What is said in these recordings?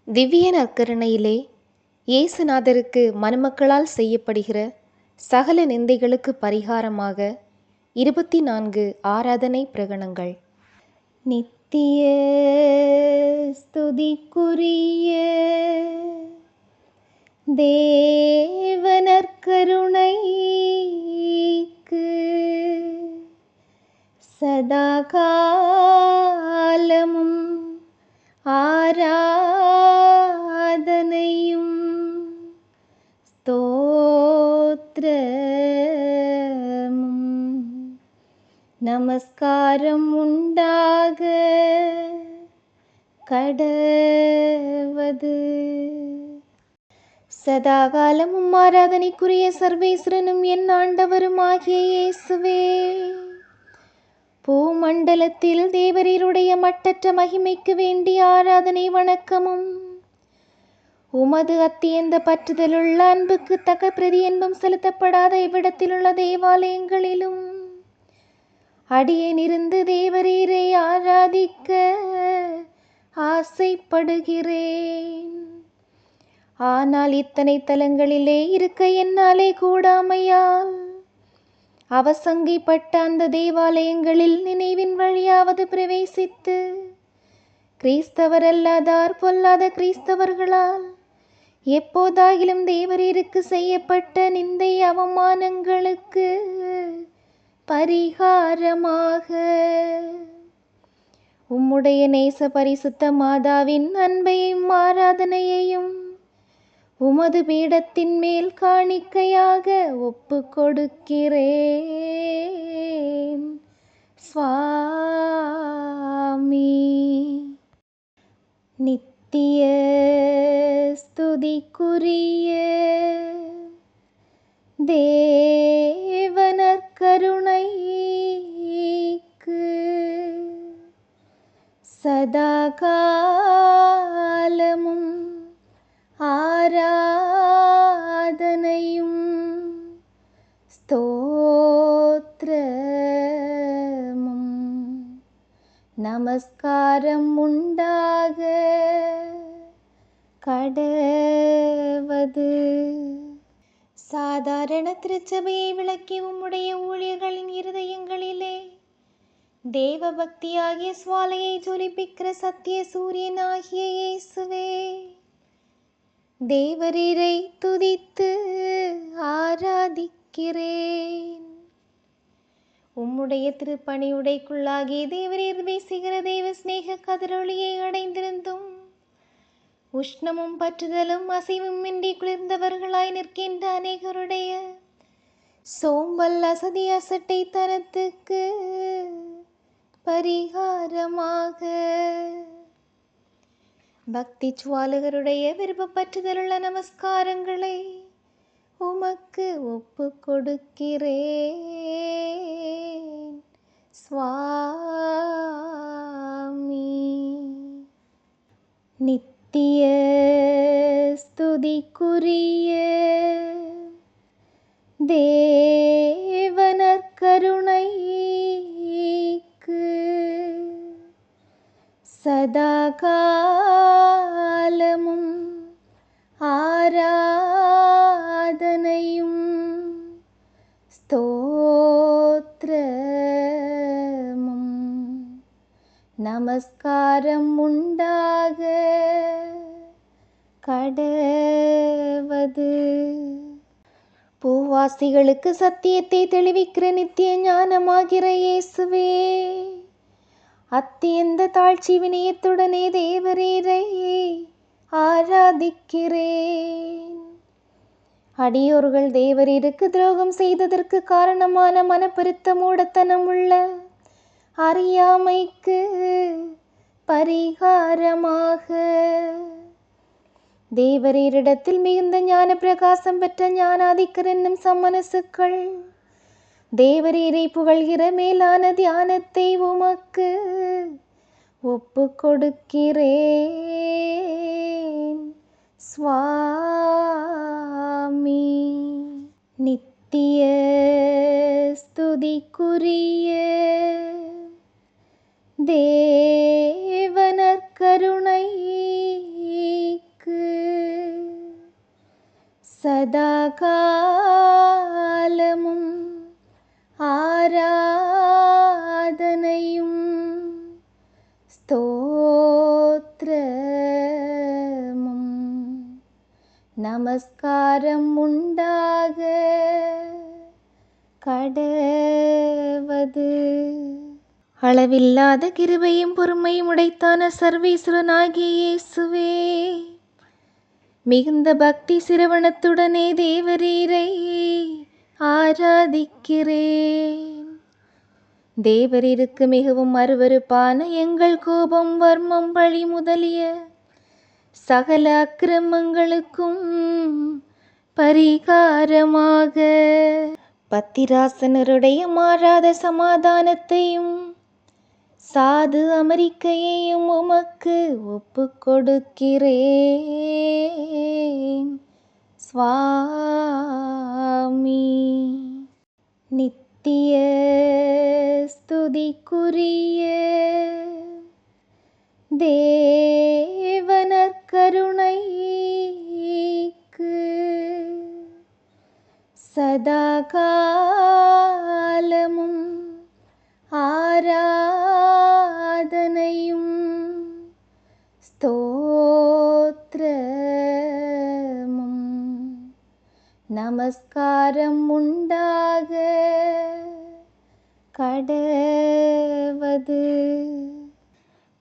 திவ்ய நற்கருணையிலே இயேசுநாதருக்கு மணமக்களால் செய்யப்படுகிற சகல நிந்தைகளுக்கு பரிகாரமாக 24 ஆராதனை பிரகடனங்கள். நித்திய ஸ்துதிக்குரிய தேவ நற்கருணைக்கு சதா காலமும் ஆராதனையும் ஸ்தோத்திரமும் நமஸ்காரம் உண்டாக கடவது. சதாகாலமும் ஆராதனைக்குரிய சர்வேஸ்வரனும் என் ஆண்டவருமாகிய இயேசுவே, பூமண்டலத்தில் தேவரீருடைய மட்டற்ற மகிமைக்கு வேண்டிய ஆராதனை வணக்கமும் உமது அத்தியந்த பற்றுதலுள்ள அன்புக்கு தக்க பிரதியன்பம் செலுத்தப்படாத இவ்விடத்திலுள்ள தேவாலயங்களிலும் அடியேனிருந்து தேவரீரை ஆராதிக்க ஆசைப்படுகிறேன். ஆனால் இத்தனை தலங்களிலே இருக்க என்னாலே கூடாமையால் அவசங்கைப்பட்ட அந்த தேவாலயங்களில் நினைவின் வழியாவது பிரவேசித்து கிறிஸ்தவர் அல்லாதார் பொல்லாத கிறிஸ்தவர்களால் எப்போதாகிலும் தேவரீருக்கு செய்யப்பட்ட நிந்தை அவமானங்களுக்கு பரிகாரமாக உம்முடைய நேச பரிசுத்த மாதாவின் அன்பையும் ஆராதனையையும் உமது பீடத்தின் மேல் காணிக்கையாக ஒப்பு கொடுக்கிறேன் சுவாமி. நித்திய ஸ்துதிக்குரிய தேவ நற்கருணைக்கு சதா காலமும் ஆராதனையும் ஸ்தோத்திரமும் நமஸ்காரம் உண்டாக கடவது. சாதாரண திருச்சபையை விளக்கி உம்முடைய ஊழியர்களின் இருதயங்களிலே தேவ பக்தியாகிய சுவாலையை ஜொலிப்பிக்கிற சத்திய சூரியனாகிய இயேசுவே, தேவரீரை துதித்து ஆராதிக்கிறேன். உம்முடைய திருப்பணியுடைக்குள்ளாகி தேவரீர் வீசுகிற தேவ சிநேக கதிரொளியை அடைந்திருந்தும் உஷ்ணமும் பற்றுதலும் அசைவும் இன்றி குளிர்ந்தவர்களாய் நிற்கின்ற அநேகருடைய சோம்பல் அசதி அசட்டை தனத்துக்கு பரிகாரமாக பக்தி சுவாலகருடைய விருப்பப்பற்றுதலுள்ள நமஸ்காரங்களை உமக்கு ஒப்பு கொடுக்கிறேன் சுவாமி. நித்திய ஸ்துதிக்குரிய தேவ நற்கருணைக்கு சதா காலமும் ஆராதனையும் ஸ்தோத்திரமும் நமஸ்காரம் உண்டாக கடவது. பூவாசிகளுக்கு சத்தியத்தை தெளிவிக்கிற நித்திய ஞானமாகிற இயேசுவே, அத்தியந்த தாழ்ச்சி வினயத்துடனே தேவரீரை ஆராதிக்கிறேன். அடியோர்கள் தேவரீருக்கு துரோகம் செய்ததற்கு காரணமான மனப்பெருத்த மூடத்தனம் உள்ள அறியாமைக்கு பரிகாரமாக தேவரீரிடத்தில் மிகுந்த ஞான பிரகாசம் பெற்ற ஞானாதிக்கர் என்னும் சம்மனசுக்கள் தேவரீரை புகழ்கிற மேலான தியானத்தை உமக்கு ஒப்பு கொடுக்கிறேன் சுவாமி. நித்திய ஸ்துதிக்குரிய தேவ நற்கருணைக்கு சதா காலமும் ஆராதனையும் ஸ்தோத்திரமும் நமஸ்காரம் உண்டாக கடவது. அளவில்லாத கிருபையும் பொறுமையும் உடைத்தான சர்வேஸ்வரனாகிய இயேசுவே, மிகுந்த பக்தி சிரவணத்துடனே தேவரீரை ஆராதிக்கிறேன். தேவரீருக்கு மிகவும் அருவருப்பான எங்கள் கோபம், வர்மம், பழி முதலிய சகல அக்கிரமங்களுக்கும் பரிகாரமாக பத்திராசனருடைய மாறாத சமாதானத்தையும் சாது அமெரிக்கையையும் உமக்கு ஒப்பு கொடுக்கிறேன் சுவாமி. நித்திய ஸ்துதிக்குரிய தேவனர் கருணைக்கு சதா காலமும் ஆராதனையும் ஸ்தோத்திரமும் நமஸ்காரம் உண்டாக கடவது.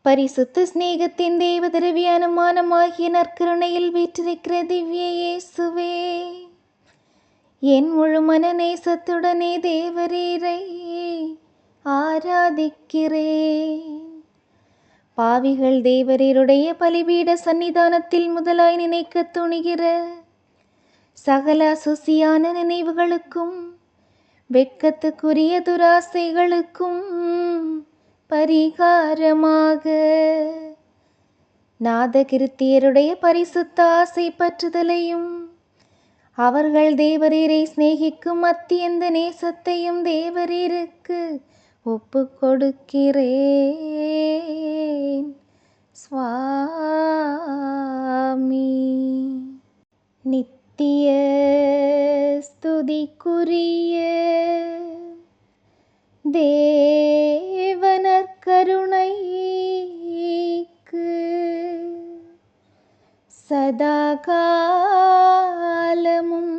பரிசுத்த சிநேகத்தின் தேவதிரவிய அனுமானமாகிய நற்கருணையில் வீற்றிருக்கிற திவ்ய இயேசுவே, என் முழு மன நேசத்துடனே தேவரீரை ஆராதிக்கிறேன். பாவிகள் தேவரீருடைய பலிபீட சன்னிதானத்தில் முதலாய் நினைக்க துணிகிற சகல அசுசியான நினைவுகளுக்கும் வெட்கத்துக்குரிய துராசைகளுக்கும் பரிகாரமாக நாதகிருத்தியருடைய பரிசுத்த ஆசை பற்றுதலையும் அவர்கள் தேவரீரை சிநேகிக்கும் அத்தியந்த நேசத்தையும் தேவரீருக்கு ஒப்பு கொடுக்கிறேன் சுவாமி. நித்திய ஸ்துதிக்குரிய தேவனர் கருணைக்கு சதா காலமும்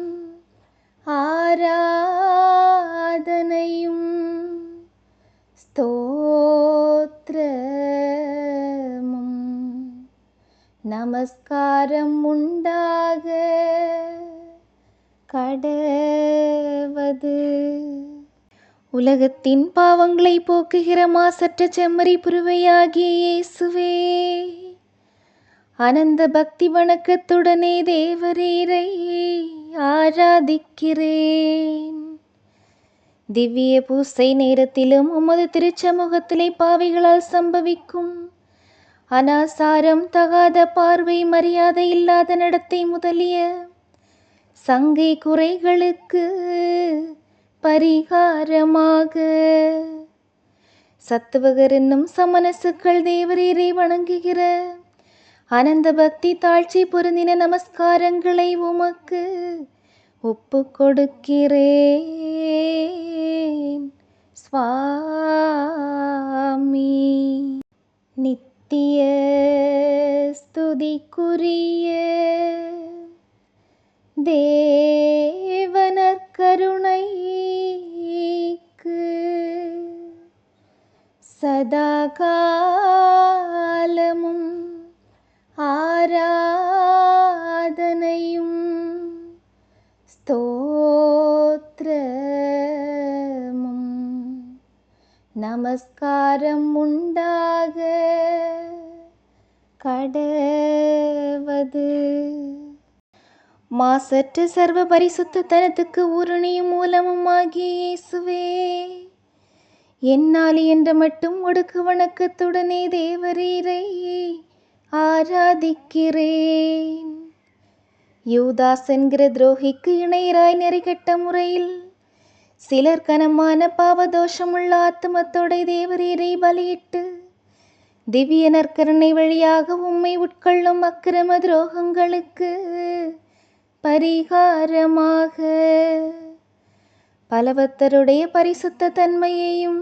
ஆராதனையும் ஸ்தோத்திரமும் நமஸ்காரம் உண்டாக கடவது. உலகத்தின் பாவங்களை போக்குகிற மாசற்ற செம்மறி புருவையாகிய இயேசுவே, அனந்த பக்தி வணக்கத்துடனே தேவரீரை ஆராதிக்கிறேன். திவ்ய பூசை நேரத்திலும் உமது திருச்சமூகத்திலே பாவிகளால் சம்பவிக்கும் அனாசாரம், தகாத பார்வை, மரியாதை இல்லாத நடத்தை முதலிய சங்கை குறைகளுக்கு பரிகாரமாக சத்துவகர் என்னும் சமணசுக்கள் தேவரீரை வணங்குகிற அனந்த பக்தி தாழ்ச்சி பொருந்தின நமஸ்காரங்களை உமக்கு ஒப்பு கொடுக்கிறேன் சுவாமி. நித்திய ஸ்துதிக்குரிய தேவனர் கருணைக்கு சதா காலமும் ஆராதனையும் ஸ்தோத்திரமும் நமஸ்காரம் உண்டாக கடவது. மாசற்ற சர்வ பரிசுத்த தனத்துக்கு ஊருணியும் மூலமும் ஆகிய இயேசுவே, என்னாலி என்ற மட்டும் ஒடுக்கு வணக்கத்துடனே தேவரீரை ஆராதிக்கிறேன். யூதாஸ் என்கிற துரோகிக்கு இணையராய் நெறிகட்ட முறையில் சிலர் கனமான பாவதோஷமுள்ள ஆத்துமத்தோட தேவரீரை பலியிட்டு திவ்ய நற்கருணை வழியாக உம்மை உட்கொள்ளும் அக்கிரம துரோகங்களுக்கு பரிகாரமாக பலவத்தருடைய பரிசுத்த தன்மையையும்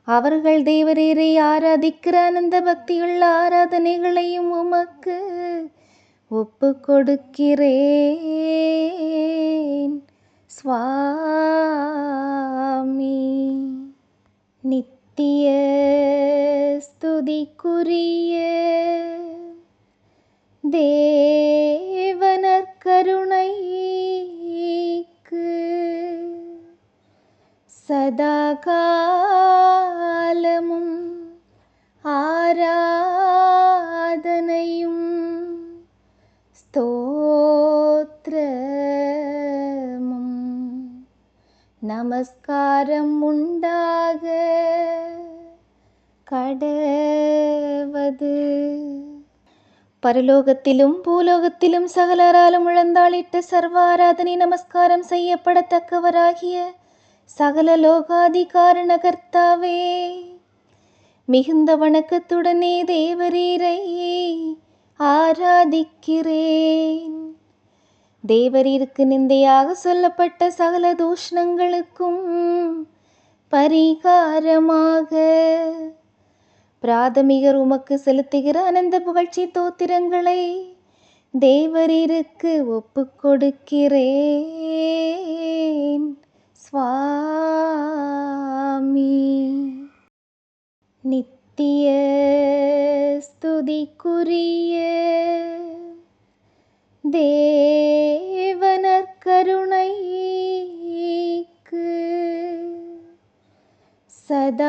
அவர்கள் தேவரீரை ஆராதிக்கிற ஆனந்த பக்தியுள்ள ஆராதனைகளையும் உமக்கு ஒப்பு கொடுக்கிறேன் சுவாமி. நித்திய ஸ்துதிக்குரிய தேவனர் கருணைக்கு சதாகாலமும் ஆராதனையும் ஸ்தோத்திரமும் நமஸ்காரம் உண்டாக கடவது. பரலோகத்திலும் பூலோகத்திலும் சகலராலும் முழந்தாளிட்ட சர்வாராதனை நமஸ்காரம் செய்யப்படத்தக்கவராகிய சகல லோகாதிகாரண கர்த்தாவே, மிகுந்த வணக்கத்துடனே தேவரீரை ஆராதிக்கிறேன். தேவரீருக்கு நிந்தையாக சொல்லப்பட்ட சகல தூஷணங்களுக்கும் பரிகாரமாக பிராதமிகர் உமக்கு செலுத்துகிற அனந்த புகழ்ச்சி தோத்திரங்களை தேவரீருக்கு ஒப்பு கொடுக்கிறேன் சுவாமி. நித்திய ஸ்துதிக்குரிய தேவனர் கருணைக்கு சதாகாலமும்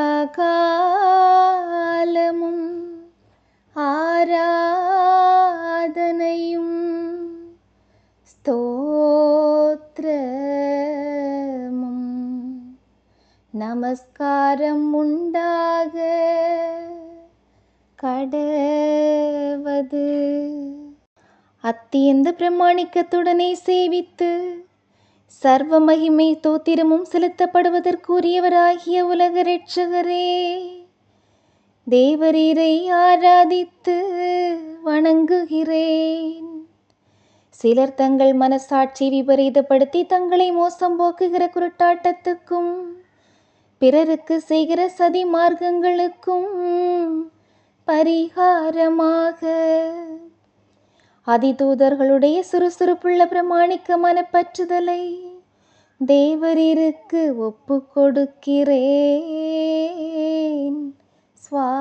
ஆராதனையும் ஸ்தோத்திரமும் நமஸ்காரம் உண்டாக கடவது. அத்தியந்த பிரமாணிக்கத்துடனே சேவித்து சர்வ மகிமை தோத்திரமும் செலுத்தப்படுவதற்குரியவராகிய உலக இரட்சகரே, தேவரீரை ஆராதித்து வணங்குகிறேன். சிலர் தங்கள் மனசாட்சி விபரீதப்படுத்தி தங்களை மோசம் போக்குகிற குருட்டாட்டத்துக்கும் பிறருக்கு செய்கிற சதி மார்க்கங்களுக்கும் பரிகாரமாக அதிதூதர்களுடைய சுறுசுறுப்புள்ள பிரமாணிக்கமான பற்றுதலை தேவரீருக்கு ஒப்பு கொடுக்கிறேன் சுவாமி.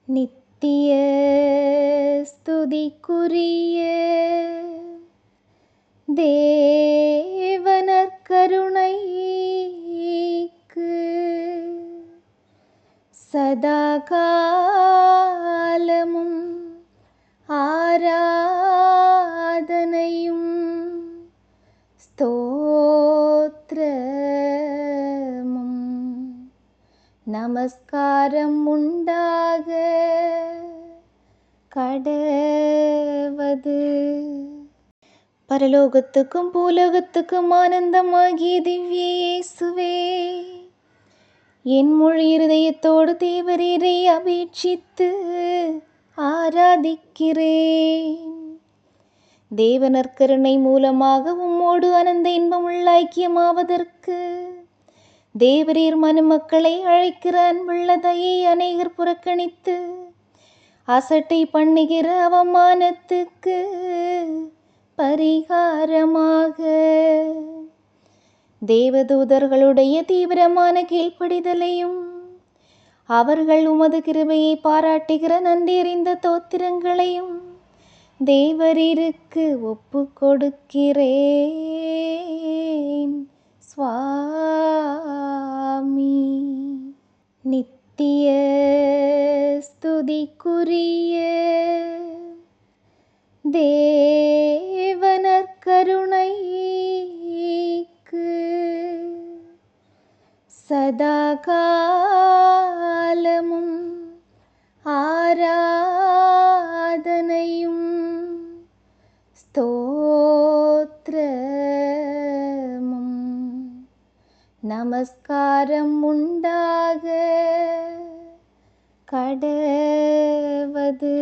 நித்திய ஸ்துதிக்குரிய தேவனர் கருணைக்கு சதாகாலமும் ஆராதனையும் ஸ்தோத்திரமும் நமஸ்காரம் உண்டாக கடவது. பரலோகத்துக்கும் பூலோகத்துக்கும் ஆனந்தமாகிய திவ்ய இயேசுவே, என் முழு இருதயத்தோடு தேவரீரை அபேட்சித்து ஆராதிக்கிறேன். தேவனர் கருணை மூலமாக உம்மோடு அனந்த இன்பமுள்ள ஐக்கியமாவதற்கு தேவரீர் மனுமக்களை அழைக்கிற அன்புள்ள தயை அநேகர் புறக்கணித்து அசட்டை பண்ணுகிற அவமானத்துக்கு பரிகாரமாக தேவதூதர்களுடைய தீவிரமான கீழ்ப்படிதலையும் அவர்கள் உமது கிருபையை பாராட்டுகிற நன்றியறிந்த தோத்திரங்களையும் தேவரீருக்கு ஒப்பு கொடுக்கிறேன் சுவாமி. நித்திய ஸ்துதிக்குரிய தேவனர் கருணைக்கு சதாகாலமும் ஆராதனையும் ஸ்தோத்திரமும் நமஸ்காரம் உண்டாக கடவது.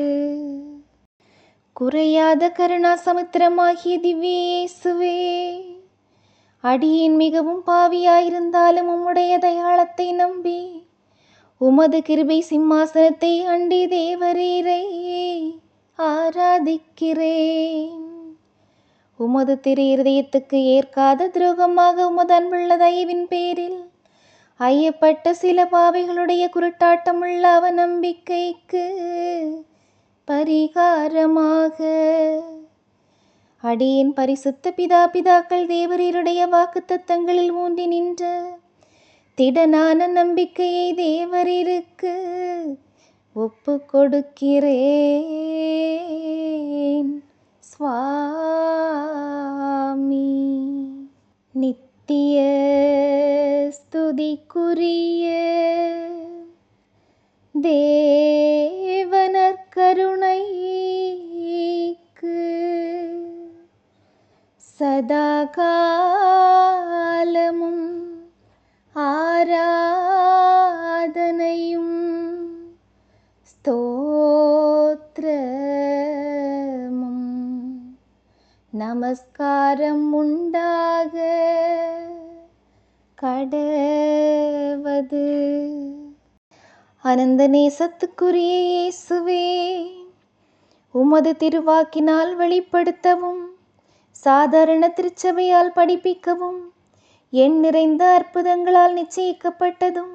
குறையாத கருணா சமுத்திரமாகிய திவ்ய இயேசுவே, அடியேன் மிகவும் பாவியாயிருந்தாலும் உம்முடைய தயாளத்தை நம்பி உமது கிருபை சிம்மாசனத்தை அண்டி தேவரீரை ஆராதிக்கிறேன். உமது திரு இருதயத்துக்கு ஏற்காத துரோகமாக உமது அன்புள்ள தயவின் பேரில் ஐயப்பட்ட சில பாவிகளுடைய குருட்டாட்டமுள்ள அவநம்பிக்கைக்கு பரிகாரமாக அடியேன் பரிசுத்த பிதாக்கள் தேவரீருடைய வாக்குத்தத்தங்களில் ஊன்றி நின்ற திடனான நம்பிக்கையை தேவரீருக்கு ஒப்பு கொடுக்கிறேன் சுவாமி. நித்திய ஸ்துதிக்குரிய தேவனர் கருணைக்கு சதாகாலமும் ஆராதனையும் ஸ்தோத்திரமும் நமஸ்காரம் உண்டாக கடவது. அனந்த நேசத்துக்குரிய இயேசுவே, உமது திருவாக்கினால் வெளிப்படுத்தவும் சாதாரண திருச்சபையால் படிப்பிக்கவும் எண் நிறைந்த அற்புதங்களால் நிச்சயிக்கப்பட்டதும்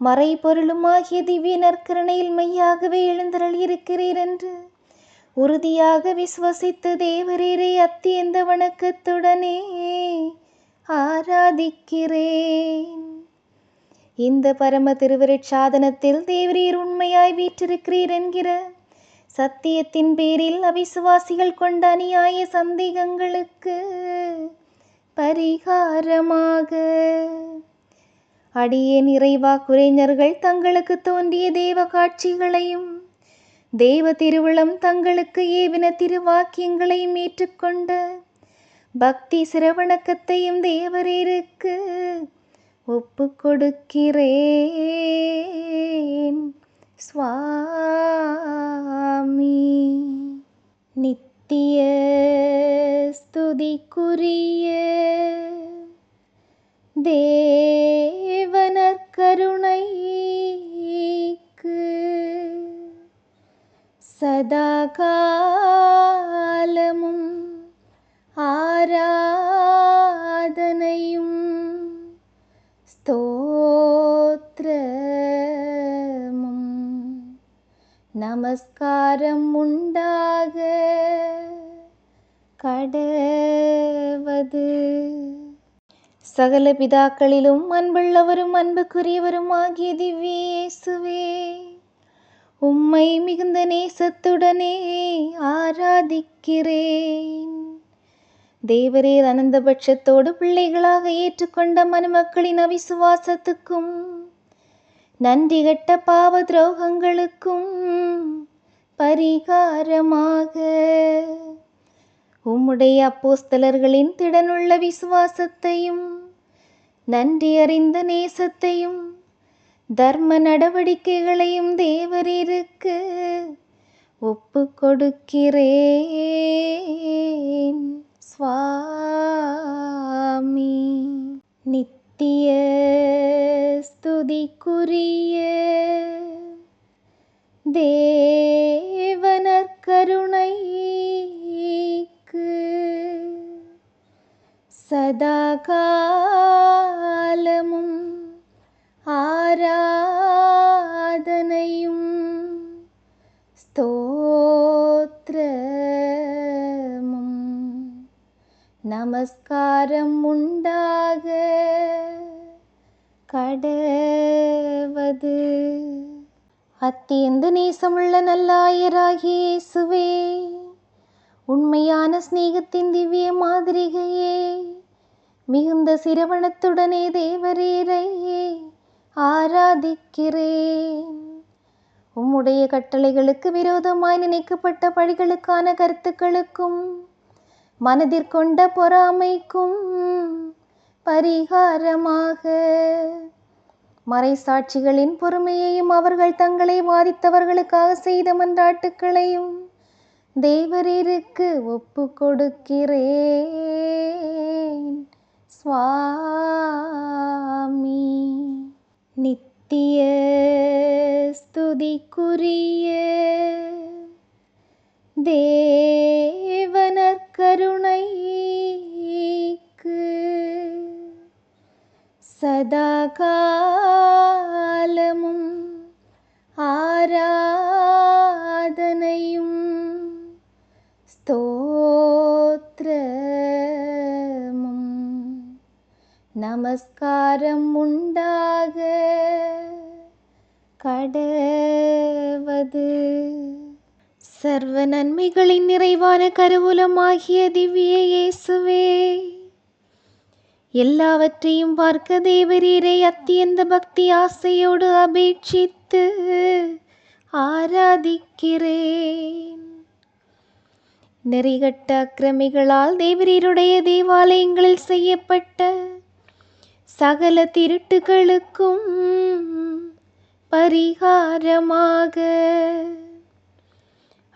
மறைபொருளுமாகிய திவ்ய நற்கருணையில் மெய்யாகவே எழுந்தருளியிருக்கிறீர் என்று உறுதியாக விசுவசித்து தேவரீரை அத்தியந்த வணக்கத்துடனே ஆராதிக்கிறேன். இந்த பரம திருவருட்சாதனத்தில் தேவரீர் உண்மையாய் வீற்றிருக்கிறீர் என்கிற சத்தியத்தின் பேரில் அவிசுவாசிகள் கொண்ட அநியாய சந்தேகங்களுக்கு பரிகாரமாக அடியேன் இறைவாக்குரைஞர்கள் தங்களுக்கு தோன்றிய தேவ காட்சிகளையும் தேவ திருவுளம் தங்களுக்கு ஏவின திருவாக்கியங்களையும் ஏற்றுக்கொண்ட பக்தி சிரவணக்கத்தையும் தேவரீருக்கு ஒப்பு கொடுக்கிறேன் சுவாமி. நித்திய ஸ்துதிக்குரிய தேவனர் கருணைக்கு சதாகாலமும் ஆராதனையும் ஸ்தோத்திரமும் நமஸ்காரம் உண்டாக கடவது. சகல பிதாக்களிலும் அன்புள்ளவரும் அன்புக்குரியவரும் ஆகிய திவ்ய இயேசுவே, உம்மை மிகுந்த நேசத்துடனே ஆராதிக்கிறேன். தேவரீர் அனந்தபட்சத்தோடு பிள்ளைகளாக ஏற்றுக்கொண்ட மனுமக்களின் அவிசுவாசத்துக்கும் நன்றி கட்ட பாவ துரோகங்களுக்கும் பரிகாரமாக உம்முடைய அப்போஸ்தலர்களின் திடனுள்ள விசுவாசத்தையும் நன்றி அறிந்த நேசத்தையும் தர்ம நடவடிக்கைகளையும் தேவரீருக்கு ஒப்பு கொடுக்கிறேன் சுவாமி. நித்திய ஸ்துதிக்குரிய தேவனர் கருணைக்கு சதாகாலமும் ஆராதனையும் ஸ்தோத்திரமும் நமஸ்காரம் உண்டாக கடவது. அத்தியந்த நேசமுள்ள நல்லாயராகிய இயேசுவே, உண்மையான சிநேகத்தின் திவ்ய மாதிரிகையே, மிகுந்த சிரவணத்துடனே தேவரீரை ஆராதிக்கிறேன். உம்முடைய கட்டளைகளுக்கு விரோதமாய் நினைக்கப்பட்ட பழிகளுக்கான கருத்துக்களுக்கும் மனதிற்கொண்ட பொறாமைக்கும் பரிகாரமாக மறைசாட்சிகளின் பொறுமையையும் அவர்கள் தங்களை வாதித்தவர்களுக்காக செய்த மன்றாட்டுக்களையும் தேவரீருக்கு ஒப்பு கொடுக்கிறேன் சுவாமி. நித்திய ஸ்துதிக்குரிய தேவனர் கருணைக்கு சதா காலமும் ஆராதனையும் ஸ்தோத்திரமும் நமஸ்காரம் உண்டாக கடவது. சர்வ நன்மைகளின் நிறைவான கருவூலமாகிய திவ்ய இயேசுவே, எல்லாவற்றையும் பார்க்க தேவரீரை அத்தியந்த பக்தி ஆசையோடு அபேட்சித்து ஆராதிக்கிறேன். நெறிகட்ட அக்கிரமிகளால் தேவரீருடைய தேவாலயங்களில் செய்யப்பட்ட சகல திருட்டுகளுக்கும் பரிகாரமாக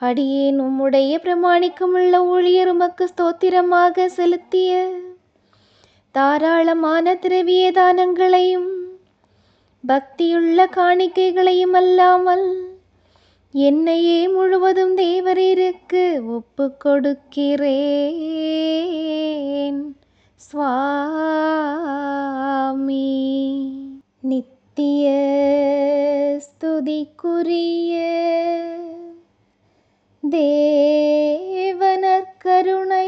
அடியேன் உம்முடைய பிரமாணிக்கமுள்ள ஊழியர் உமக்கு ஸ்தோத்திரமாக செலுத்திய தாராளமான திரவிய தானங்களையும் பக்தியுள்ள காணிக்கைகளையும் அல்லாமல் என்னையே முழுவதும் தேவரீருக்கு ஒப்பு கொடுக்கிறேன் சுவாமி. நித்திய ஸ்துதிக்குரிய தேவனர் கருணைக்கு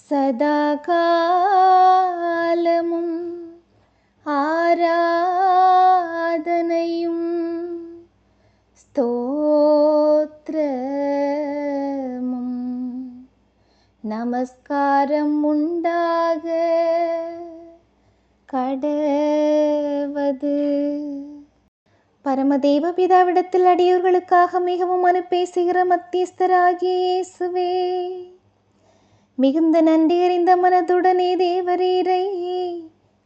சதா காலமும் ஆராதனையும் ஸ்தோத்திரமும் நமஸ்காரம் உண்டாக கடவது. பரமதேவ பிதாவிடத்தில் அடியோர்களுக்காக மிகவும் அனுப்பேசுகிற மத்தியஸ்தராகிய இயேசுவே, மிகுந்த நன்றி அறிந்த மனதுடனே தேவரீரை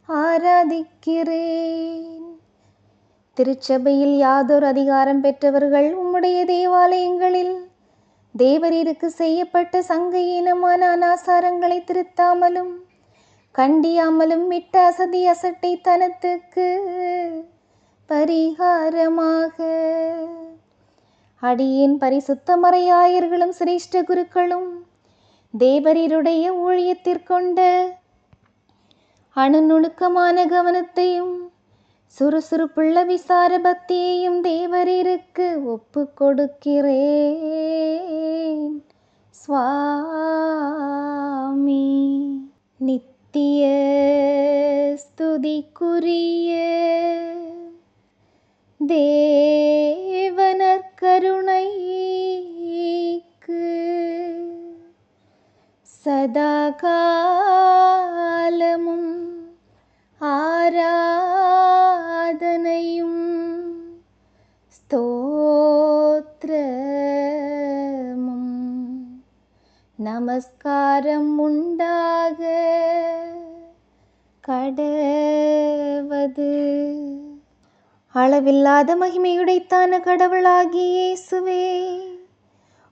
ஆராதிக்கிறேன். திருச்சபையில் யாதொரு அதிகாரம் பெற்றவர்கள் உம்முடைய தேவாலயங்களில் தேவரீருக்கு செய்யப்பட்ட சங்கையீனமான அனாசாரங்களை திருத்தாமலும் கண்டியாமலும் விட்ட அசதி அசட்டை தனத்துக்கு பரிகாரமாக அடியேன் பரிசுத்த மறையாயர்களும் சிரேஷ்ட குருக்களும் தேவரீருடைய ஊழியத்திற்கொண்ட அணுநுணுக்கமான கவனத்தையும் சுறுசுறுப்புள்ள விசார பக்தியையும் தேவரீருக்கு ஒப்பு கொடுக்கிறேன் சுவாமி. நித்திய ஸ்துதிக்குரிய தேவனர் கருணைக்கு சதா காலமும் ஆராதனையும் ஸ்தோத்திரமும் நமஸ்காரம் உண்டாக கடவது. அளவில்லாத மகிமையுடைத்தான கடவுளாகிய இயேசுவே,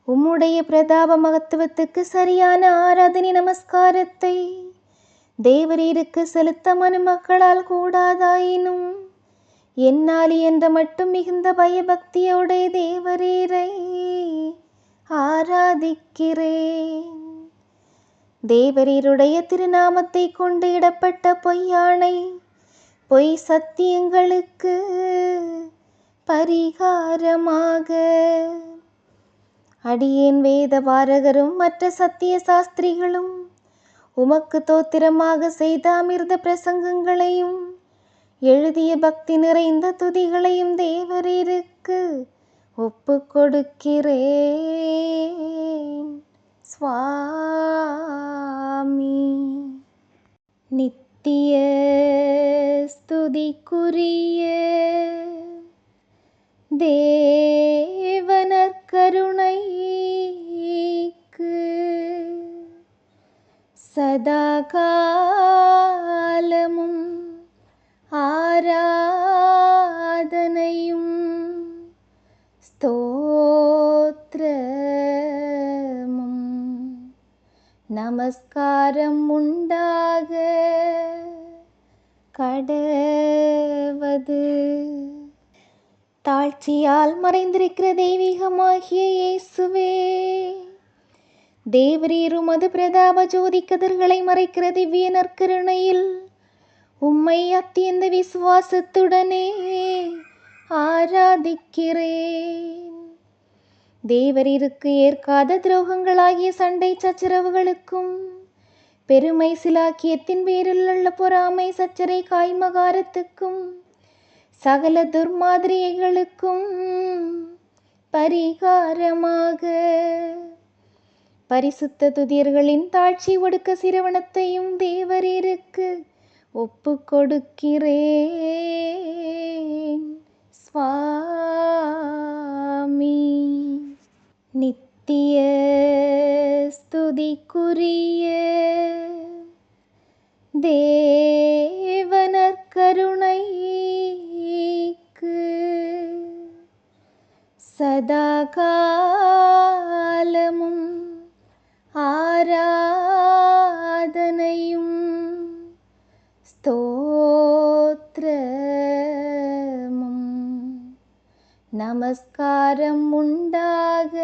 உம்முடைய பிரதாப மகத்துவத்துக்கு சரியான ஆராதனை நமஸ்காரத்தை தேவரீருக்கு செலுத்த மனுமக்களால் கூடாதாயினும் என்னால் என்ற மட்டும் மிகுந்த பயபக்தியோடைய தேவரீரை ஆராதிக்கிறேன். தேவரீருடைய திருநாமத்தை கொண்டு இடப்பட்ட பொய்யானை பொய் சத்தியங்களுக்கு பரிகாரமாக அடியேன் வேத பாரகரும் மற்ற சத்திய சாஸ்திரிகளும் உமக்கு தோத்திரமாக செய்த அமிர்த பிரசங்கங்களையும் எழுதிய பக்தி நிறைந்த துதிகளையும் தேவரீருக்கு ஒப்பு கொடுக்கிறேன் சுவாமி. நித்திய ஸ்துதிக்குரிய தேவனர் கருணைக்கு சதா காலமும் ஆராதனையும் ஸ்தோத்திரமும் நமஸ்காரம் உண்டாக கடவது. தாழ்ச்சியால் மறைந்திருக்கிற தெய்வீகமாகிய இயேசுவே, தேவரீர் உமது பிரதாப ஜோதி கதிர்களை மறைக்கிற திவ்ய நற்கருணையில் உம்மை அத்தியந்த விசுவாசத்துடனே ஆராதிக்கிறேன். தேவரீருக்கு ஏற்காத துரோகங்களாகிய சண்டை சச்சரவுகளுக்கும் பெருமை சிலாக்கியத்தின் பேரில் உள்ள பொறாமை சச்சரை காய்மகாரத்துக்கும் சகல துர்மாதிரியைகளுக்கும் பரிகாரமாக பரிசுத்த துதியர்களின் தாழ்ச்சி ஒடுக்க சிரவணத்தையும் தேவரீருக்கு ஒப்பு கொடுக்கிறேன் சுவாமி. நித்திய ஸ்துதிக்குரிய தேவனர் கருணைக்கு சதா காலமும் ஆராதனையும் ஸ்தோத்திரமும் நமஸ்காரம் உண்டாக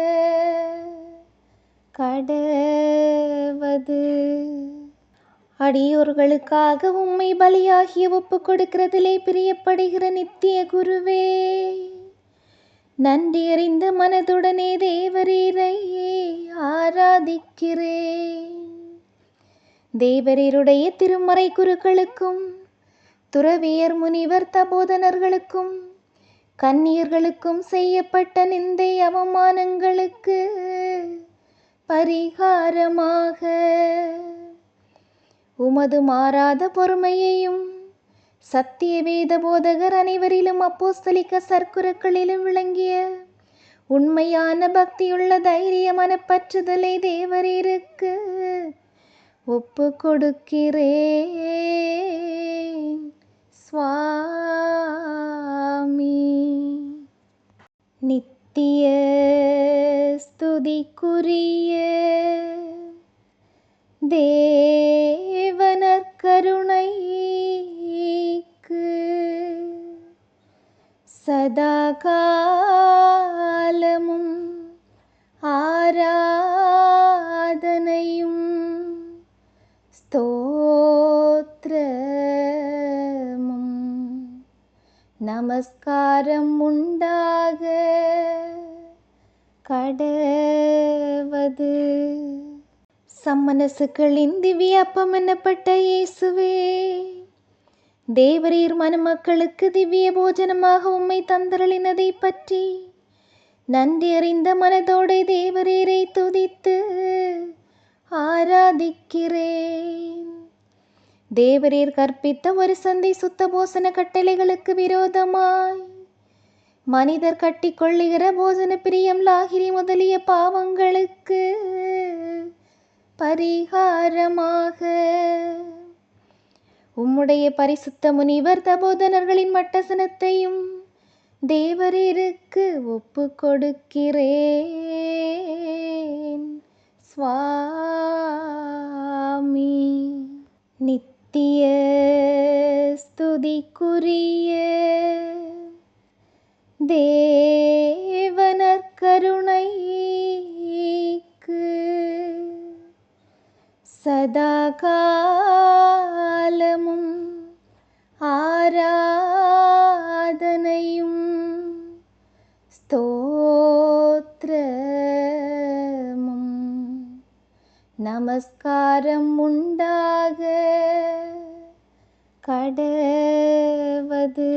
கடவது. அடியோர்களுக்காக உம்மை பலியாகிய ஒப்பு கொடுக்கிறதிலே பிரியப்படுகிற நித்திய குருவே, நன்றி அறிந்த மனதுடனே தேவரீரை ஆராதிக்கிறேன். தேவரீருடைய திருமறை குருக்களுக்கும் துறவியர் முனிவர் தபோதனர்களுக்கும் கன்னியர்களுக்கும் செய்யப்பட்ட நிந்தை அவமானங்களுக்கு பரிகாரமாக உமது மாறாத பொறுமையையும் சத்திய வேத போதகர் அனைவரிலும் அப்போஸ்தலிக்க சற்குருக்களிலும் விளங்கிய உண்மையான பக்தியுள்ள தைரிய மனப்பற்றுதலை தேவரீருக்கு ஒப்பு கொடுக்கிறேன் சுவாமி. நித்திய ஸ்துதிக்குரிய தேவனர் கருணைக்கு சதா காலமும் ஆராதனையும் ஸ்தோத்திரமும் நமஸ்காரம் உண்டாக கடவது. சம்மனசுக்களின் திவ்ய அப்பம் என்னப்பட்ட இயேசுவே, தேவரீர் மனுமக்களுக்கு திவ்ய போஜனமாக உம்மை தந்தருளினதை பற்றி நன்றி அறிந்த மனதோடு தேவரீரை துதித்து ஆராதிக்கிறேன். தேவரீர் கற்பித்த ஒரு சந்தை சுத்த போசன கட்டளைகளுக்கு விரோதமாய் மனிதர் கட்டிக்கொள்ளுகிற போஜன பிரியம் லாகிரி முதலிய பாவங்களுக்கு பரிகாரமாக உம்முடைய பரிசுத்த முனிவர் தபோதனர்களின் மட்டசனத்தையும் தேவரீருக்கு ஒப்பு கொடுக்கிறேன் சுவாமி. நித்திய ஸ்துதிக்குரிய தேவனர் கருணைக்கு சதா காலமும் ஆராதனையும் ஸ்தோத்திரமும் நமஸ்காரம் உண்டாக கடவது.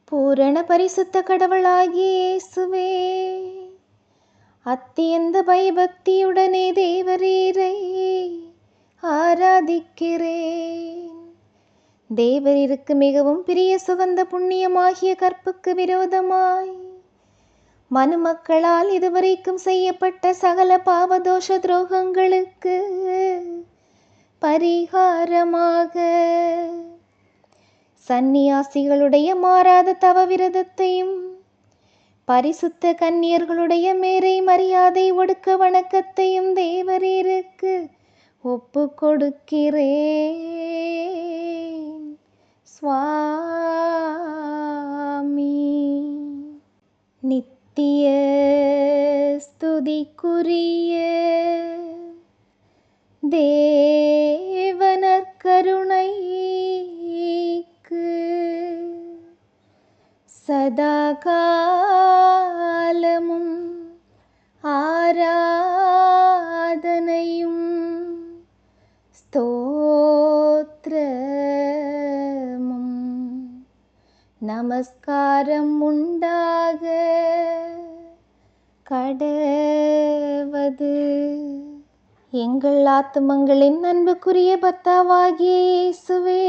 பூரண பரிசுத்த கடவுளாகிய இயேசுவே, அத்தியந்த பயபக்தியுடனே தேவரீரை ஆராதிக்கிறேன். தேவரீருக்கு மிகவும் பிரிய சுகந்த புண்ணியமாகிய கற்புக்கு விரோதமாய் மனுமக்களால் இதுவரைக்கும் செய்யப்பட்ட சகல பாவதோஷ துரோகங்களுக்கு பரிகாரமாக சந்நியாசிகளுடைய மாறாத தவ விரதத்தையும் பரிசுத்த கன்னியர்களுடைய மேரை மரியாதை ஒடுக்க வணக்கத்தையும் தேவரீருக்கு ஒப்பு கொடுக்கிறேன் சுவாமி. நித்திய ஸ்துதிக்குரிய தேவனர் கருணைக்கு சதா காலமும் ஆராதனையும் ஸ்தோத்திரமும் நமஸ்காரம் உண்டாக கடவது. எங்கள் ஆத்துமங்களின் அன்புக்குரிய பர்த்தாவாகிய இயேசுவே,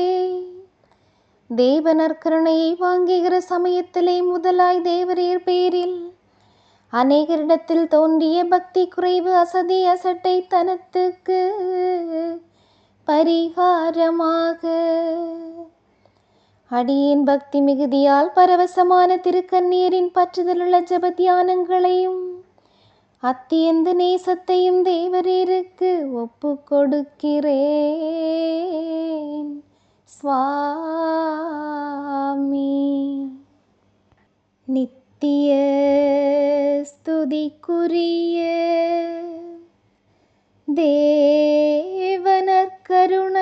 தேவ நற்கருணையை வாங்குகிற சமயத்திலே முதலாய் தேவரீர் பேரில் அநேகரிடத்தில் தோன்றிய பக்தி குறைவு, அசதி, அசட்டை தனத்துக்கு பரிகாரமாக அடியேன் பக்தி மிகுதியால் பரவசமான திருக்கன்னியரின் பற்றுதலுள்ள ஜப தியானங்களையும் அத்தியந்த நேசத்தையும் தேவரீருக்கு ஒப்பு கொடுக்கிறேன் சுவாமி. நித்திய ஸ்துதிக்குரிய தேவனர் கருணைக்கு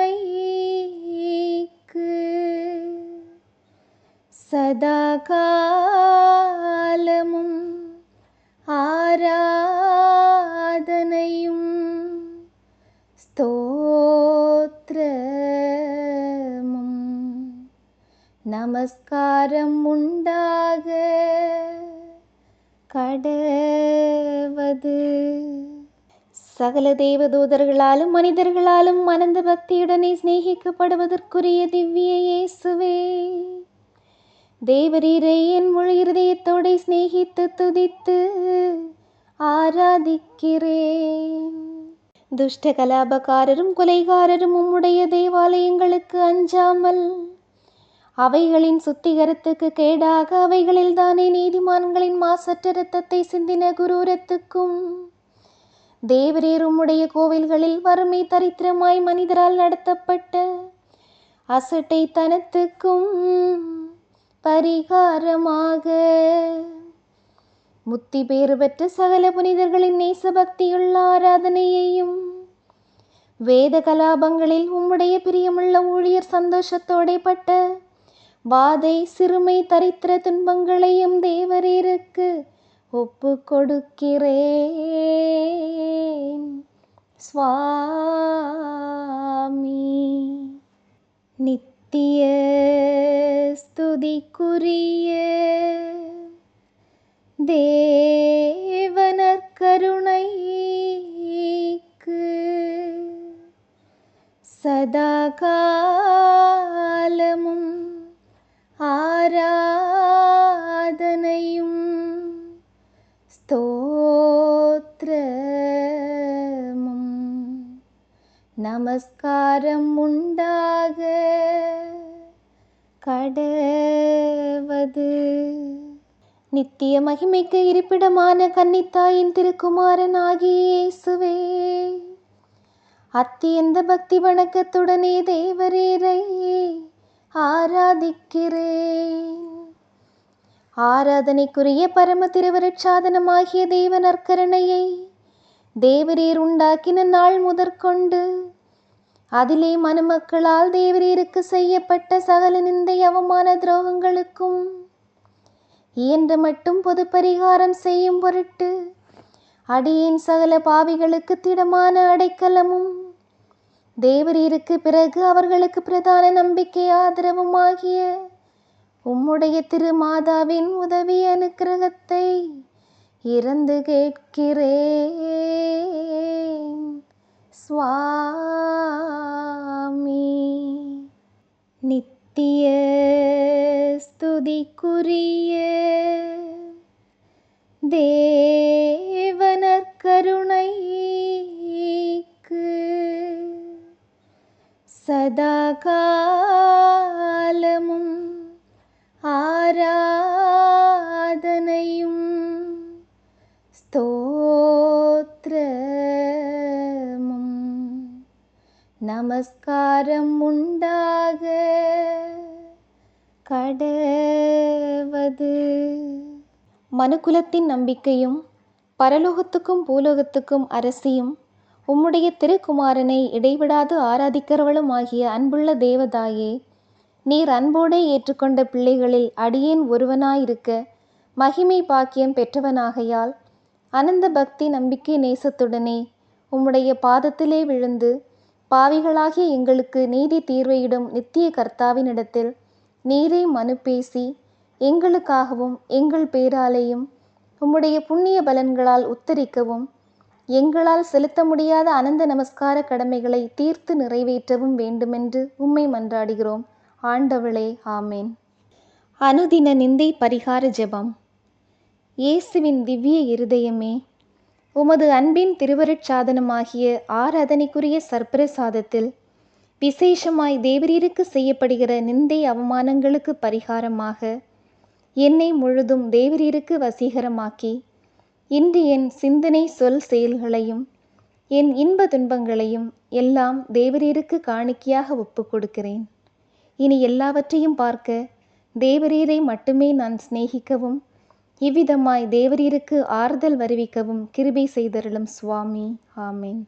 சதா காலமும் ஆராதனையும் ஸ்தோத்திரமும் நமஸ்காரம் உண்டாக கடவது. சகல தேவதூதர்களாலும் மனிதர்களாலும் அனந்த பக்தியுடனே சிநேகிக்கப்படுவதற்குரிய திவ்ய இயேசுவே, தேவரீரை என் முழு இருதயத்தோடு சிநேகித்து துதித்து ஆராதிக்கிறேன். துஷ்ட கலாபக்காரரும் கொலைகாரரும் உம்முடைய தேவாலயங்களுக்கு அஞ்சாமல் அவைகளின் சுத்திகரத்துக்கு கேடாக அவைகளில் தானே நீதிமான்களின் மாசற்ற இரத்தத்தை சிந்தின குரூரத்துக்கும் தேவரீர் உம்முடைய கோவில்களில் வறுமை தரித்திரமாய் மனிதரால் நடத்தப்பட்ட அசட்டை தனத்துக்கும் பரிகாரமாக முத்தி பேறு பெற்ற சகல புனிதர்களின் நேசபக்தியுள்ள ஆராதனையையும் வேத கலாபங்களில் உம்முடைய பிரியமுள்ள ஊழியர் சந்தோஷத்தோടെ பட்ட வாதை, சிறுமை, தரித்திர துன்பங்களையும் தேவரீருக்கு ஒப்பு கொடுக்கிறேன் சுவாமி. நித்திய ஸ்துதிக்குரிய தேவனர் கருணைக்கு சதா காலமும் ஆராதனையும் ஸ்தோத்திரமும் நமஸ்காரம் உண்டாக கடவது. நித்திய மகிமைக்கு இருப்பிடமான கன்னித்தாயின் திருக்குமாரன் ஆகிய இயேசுவே, அத்தியந்த பக்தி வணக்கத்துடனே தேவரீரை ஆராதிக்கிறேன். ஆராதனைக்குரிய பரம திருவருட்சாதனமாகிய தேவ நற்கருணையை தேவரீர் உண்டாக்கின நாள் முதற்கொண்டு அதிலே மனுமக்களால் தேவரீருக்கு செய்யப்பட்ட சகல நிந்தை, அவமான, துரோகங்களுக்கும் இயன்ற மட்டும் பொது பரிகாரம் செய்யும் பொருட்டு அடியேன் சகல பாவிகளுக்கு திடமான அடைக்கலமும் தேவரீருக்கு பிறகு அவர்களுக்கு பிரதான நம்பிக்கை ஆதரவுமாகிய உம்முடைய திருமாதாவின் உதவி அனுக்கிரகத்தை இறந்து கேட்கிறேன் சுவாமி. நித்திய ஸ்துதிக்குரிய தேவனர் கருணைக்கு சதா காலமும் ஆராதனையும் நமஸ்காரம் உண்டாக கடவது. மனுக்குலத்தின் நம்பிக்கையும் பரலோகத்துக்கும் பூலோகத்துக்கும் அரசியும் உம்முடைய திருக்குமாரனை இடைவிடாது ஆராதிக்கிறவளும் ஆகிய அன்புள்ள தேவதாயே, நீர் அன்போடே ஏற்றுக்கொண்ட பிள்ளைகளில் அடியேன் ஒருவனாயிருக்க மகிமை பாக்கியம் பெற்றவனாகையால் அனந்த பக்தி நம்பிக்கை நேசத்துடனே உம்முடைய பாதத்திலே விழுந்து பாவிகளாகிய எங்களுக்கு நீதி தீர்வையிடும் நித்திய கர்த்தாவினிடத்தில் நீரே மனு பேசி எங்களுக்காகவும் எங்கள் பேராலேயும் உம்முடைய புண்ணிய பலன்களால் உத்தரிக்கவும் எங்களால் செலுத்த முடியாத அனந்த நமஸ்கார கடமைகளை தீர்த்து நிறைவேற்றவும் வேண்டுமென்று உம்மை மன்றாடுகிறோம். ஆண்டவளே, ஆமேன். அனுதின நிந்தை பரிகார ஜெபம். இயேசுவின் திவ்ய இருதயமே, உமது அன்பின் திருவருட்சாதனமாகிய ஆராதனைக்குரிய சர்ப்பிரசாதத்தில் விசேஷமாய் தேவரீருக்கு செய்யப்படுகிற நிந்தை அவமானங்களுக்கு பரிகாரமாக என்னை முழுதும் தேவரீருக்கு வசீகரமாக்கி இன்று என் சிந்தனை சொல் செயல்களையும் என் இன்ப துன்பங்களையும் எல்லாம் தேவரீருக்கு காணிக்கையாக ஒப்பு கொடுக்கிறேன். இனி எல்லாவற்றையும் பார்க்க தேவரீரை மட்டுமே நான் சிநேகிக்கவும் இவ்விதமாய் தேவரீருக்கு ஆறுதல் வருவிக்கவும் கிருபை செய்தருளும் சுவாமி. ஆமேன்.